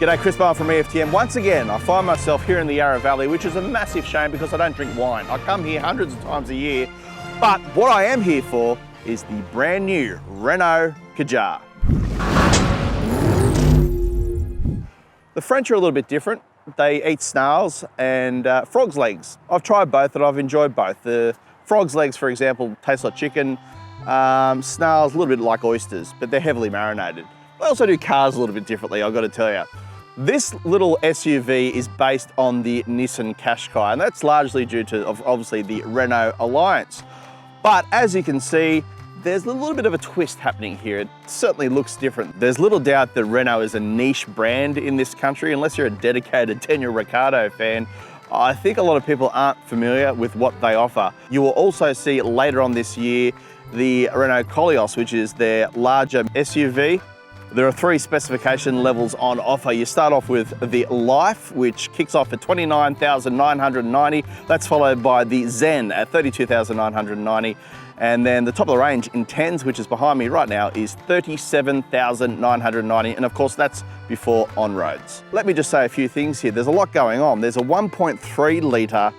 G'day, Chris Bowen from EFTM. Once again, I find myself here in the Yarra Valley, which is a massive shame because I don't drink wine. I come here hundreds of times a year, but what I am here for is the brand new Renault Kadjar. The French are a little bit different. They eat snails and frog's legs. I've tried both and I've enjoyed both. The frog's legs, for example, taste like chicken. Snails, a little bit like oysters, but they're heavily marinated. I also do cars a little bit differently, I've got to tell you. This little SUV is based on the Nissan Qashqai, and that's largely due to, obviously, the Renault alliance. But as you can see, there's a little bit of a twist happening here. It certainly looks different. There's little doubt that Renault is a niche brand in this country. Unless you're a dedicated Daniel Ricciardo fan, I think a lot of people aren't familiar with what they offer. You will also see later on this year the Renault Koleos, which is their larger SUV. There are 3 specification levels on offer. You start off with the Life, which kicks off at $29,990. That's followed by the Zen at $32,990. And then the top of the range Intens, which is behind me right now, is $37,990. And of course, that's before on-roads. Let me just say a few things here. There's a lot going on. There's a 1.3 litre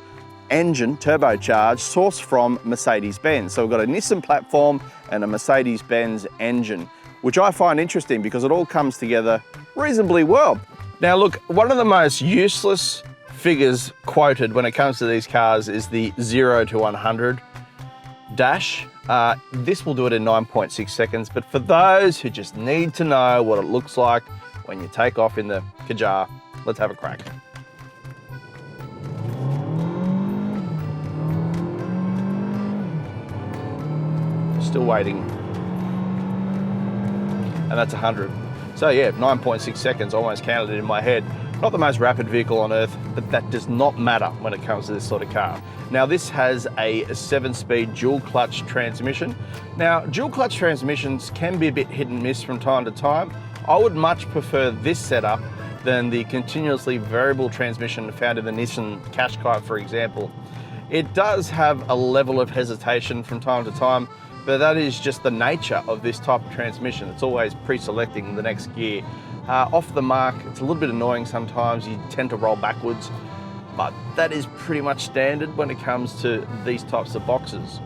engine, turbocharged, sourced from Mercedes-Benz. So we've got a Nissan platform and a Mercedes-Benz engine, which I find interesting because it all comes together reasonably well. Now look, one of the most useless figures quoted when it comes to these cars is the 0 to 100 dash. This will do it in 9.6 seconds, but for those who just need to know what it looks like when you take off in the Kadjar, let's have a crack. Still waiting. And that's 100. So yeah, 9.6 seconds, almost counted it in my head. Not the most rapid vehicle on earth, but that does not matter when it comes to this sort of car. Now this has a 7-speed dual clutch transmission. Now dual clutch transmissions can be a bit hit and miss from time to time. I would much prefer this setup than the continuously variable transmission found in the Nissan Qashqai, for example. It does have a level of hesitation from time to time, but that is just the nature of this type of transmission. It's always pre-selecting the next gear. Off the mark, it's a little bit annoying sometimes. You tend to roll backwards, but that is pretty much standard when it comes to these types of boxes.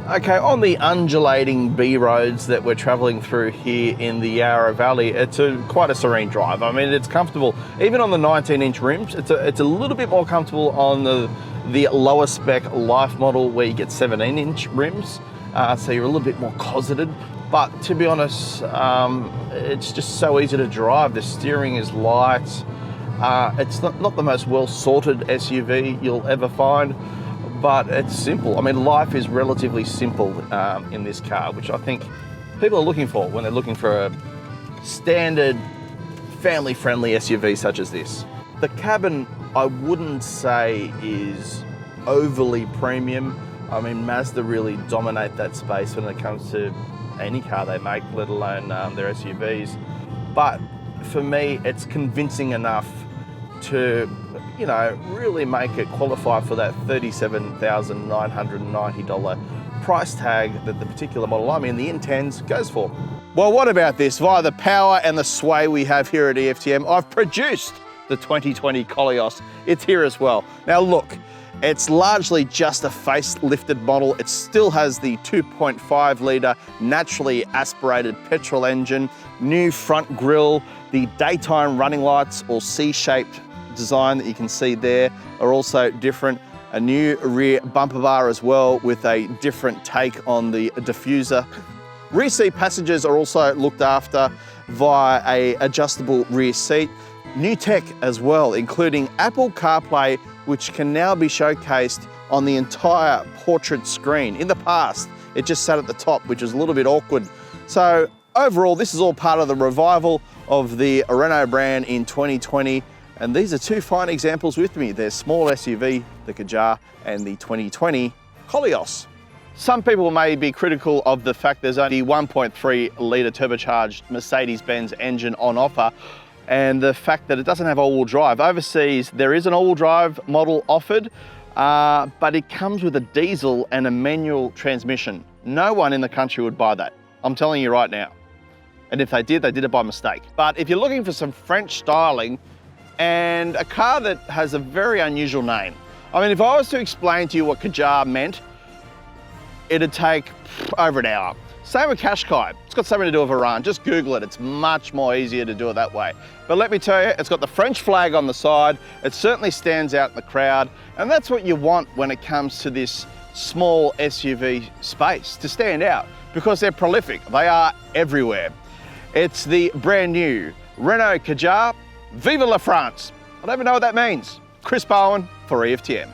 Okay, on the undulating B roads that we're traveling through here in the Yarra Valley, it's quite a serene drive. I mean, it's comfortable. Even on the 19-inch rims, it's a little bit more comfortable on the lower spec Life model where you get 17-inch rims. So you're a little bit more cosseted, but to be honest, it's just so easy to drive. The steering is light. It's not the most well-sorted SUV you'll ever find, but it's simple. I mean, life is relatively simple in this car, which I think people are looking for when they're looking for a standard family-friendly SUV such as this. The cabin, I wouldn't say is overly premium. I mean, Mazda really dominate that space when it comes to any car they make, let alone their SUVs. But for me, it's convincing enough to, you know, really make it qualify for that $37,990 price tag that the particular model, I mean, the Intens, goes for. Well, what about this? Via the power and the sway we have here at EFTM, I've produced the 2020 Koleos. It's here as well. Now look, it's largely just a facelifted model. It still has the 2.5 litre naturally aspirated petrol engine, new front grille, the daytime running lights or C-shaped design that you can see there are also different. A new rear bumper bar as well with a different take on the diffuser. Rear seat passengers are also looked after via a adjustable rear seat. New tech as well, including Apple CarPlay, which can now be showcased on the entire portrait screen. In the past, it just sat at the top, which was a little bit awkward. So overall, this is all part of the revival of the Renault brand in 2020. And these are 2 fine examples with me. Their small SUV, the Kadjar, and the 2020 Koleos. Some people may be critical of the fact there's only 1.3 litre turbocharged Mercedes-Benz engine on offer, and the fact that it doesn't have all-wheel drive. Overseas, there is an all-wheel drive model offered, but it comes with a diesel and a manual transmission. No one in the country would buy that. I'm telling you right now. And if they did it by mistake. But if you're looking for some French styling and a car that has a very unusual name, I mean, if I was to explain to you what Kadjar meant, it'd take over an hour. Same with Qashqai. It's got something to do with Iran. Just Google it. It's much more easier to do it that way. But let me tell you, it's got the French flag on the side. It certainly stands out in the crowd. And that's what you want when it comes to this small SUV space, to stand out, because they're prolific. They are everywhere. It's the brand new Renault Kadjar. Vive la France. I don't even know what that means. Chris Bowen for EFTM.